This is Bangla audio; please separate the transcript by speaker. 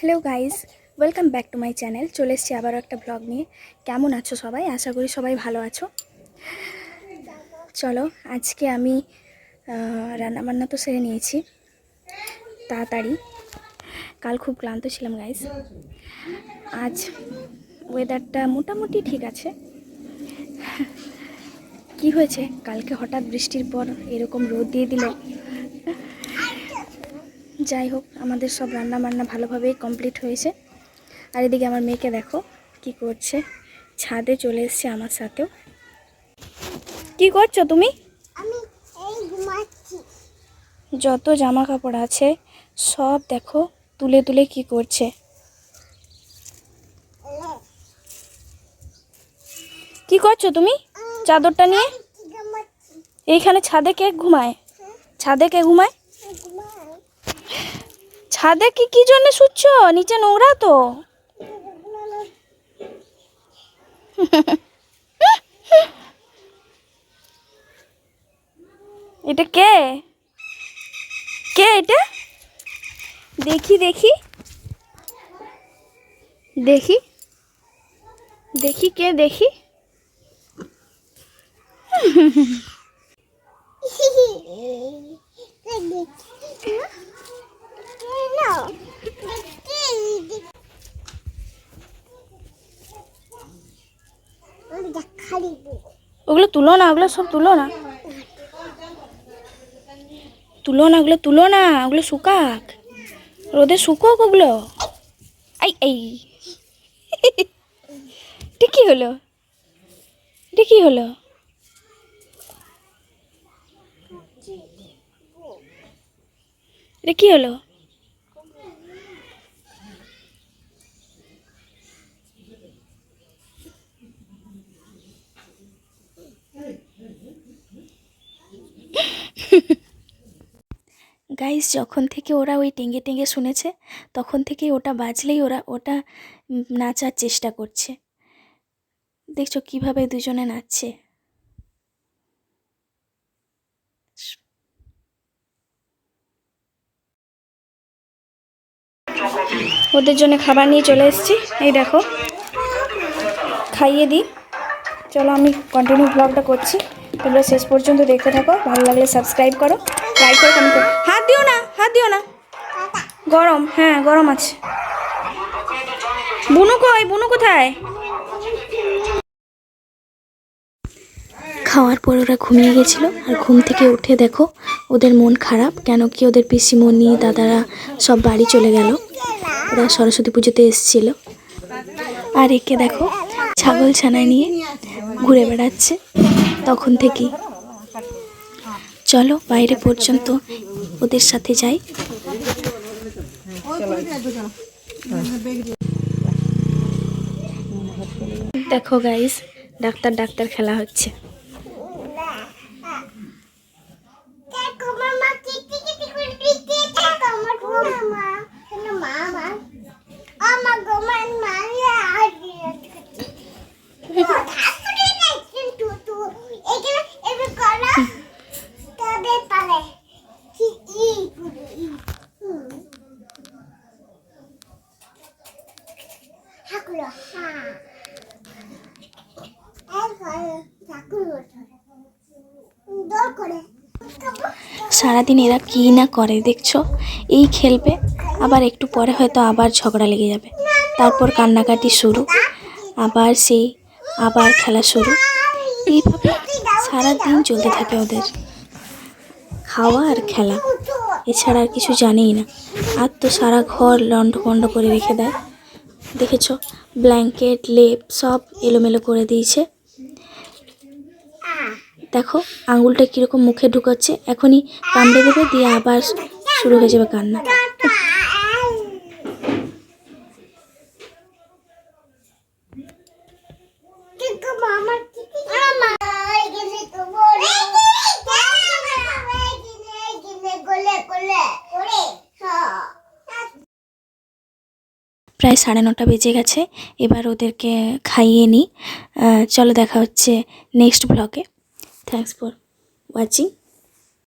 Speaker 1: Hello guys, welcome back to my channel. চলে এসেছি আবারও একটা ব্লগ নিয়ে। কেমন আছো সবাই? আশা করি সবাই ভালো আছো। চলো, আজকে আমি রান্নাবান্না তো সেরে নিয়েছি তাড়াতাড়ি। কাল খুব ক্লান্ত ছিলাম গাইজ। আজ ওয়েদারটা মোটামুটি ঠিক আছে। কি হয়েছে, কালকে হঠাৎ বৃষ্টির পর এরকম রোদ দিয়ে দিল। যাই হোক, আমাদের সব রান্নাবান্না ভালোভাবেই কমপ্লিট হয়েছে। আর এদিকে আমার মেয়েকে দেখো কি করছে, ছাদে চলে এসছে আমার সাথেও। কি করছো তুমি?
Speaker 2: আমি এই ঘুমাচ্ছি।
Speaker 1: যত জামা কাপড় আছে সব দেখো তুলে তুলে কি করছে। কি করছো তুমি চাদরটা নিয়ে? এইখানে ছাদে কে ঘুমায়? ছাদে কে ঘুমায়? ছাদে কি জন্য শুচ্ছ? নিচে নোংরা তো। এটা কে কে এটা? দেখি দেখি দেখি দেখি কে দেখি। ওগুলো তুলো না, ওগুলো সব তুলো না, তুলো না, ওগুলো তুলো না, ওগুলো শুকাক, রোদে শুকোক ওগুলো। এই এই এটা কি হলো? এটা কি হলো? এটা কি হলো? গাইস, যখন থেকে ওরা ওই টেঙ্গে টেঙ্গে শুনেছে তখন থেকে ওটা বাজলেই ওরা ওটা নাচার চেষ্টা করছে। দেখছো কিভাবে দুজনে নাচছে। ওদের জন্য খাবার নিয়ে চলে এসেছি। এই দেখো, খাইয়ে দিই। চলো, আমি কন্টিনিউ ব্লগটা করছি, তোমরা শেষ পর্যন্ত দেখতে থাকো। ভালো লাগলে সাবস্ক্রাইব করো, লাইক করো, কমেন্ট করো। হাত দিও না, হাত দিও না, গরম। হ্যাঁ, গরম আছে। বুনু কই? বুনু কোথায়? খাওয়ার পর ওরা ঘুমিয়ে গেছিলো। আর ঘুম থেকে উঠে দেখো ওদের মন খারাপ, কেন কি ওদের পিসিমণি দাদারা সব বাড়ি চলে গেল। ওরা সরস্বতী পুজোতে এসেছিল। আর একে দেখো ছাগল ছানায় নিয়ে ঘুরে বেড়াচ্ছে তখন থেকেই। চলো বাইরে পর্যন্ত ওদের সাথে যাই। দেখো গাইস, ডাক্তার ডাক্তার খেলা হচ্ছে। সারাদিন এরা কি না করে দেখছো। এই খেলবে, আবার একটু পরে হয়তো আবার ঝগড়া লেগে যাবে, তারপর কান্নাকাটি শুরু, আবার সেই আবার খেলা শুরু। এইভাবে সারাদিন চলতে থাকে ওদের, খাওয়া আর খেলা, এছাড়া আর কিছু জানেই না। আর তো সারা ঘর লন্ডভন্ড করে রেখে দেয়। দেখেছো, ব্ল্যাঙ্কেট লেপ সব এলোমেলো করে দিয়েছে। দেখো আঙুলটা কীরকম মুখে ঢুকাচ্ছে, এখনই কামড়ে দেবে, দিয়ে আবার শুরু হয়ে যাবে কান্না। প্রায় 9:30 বেজে গেছে, এবার ওদেরকে খাইয়ে নিই। চলো দেখা হচ্ছে নেক্সট ব্লগে। Thanks for watching.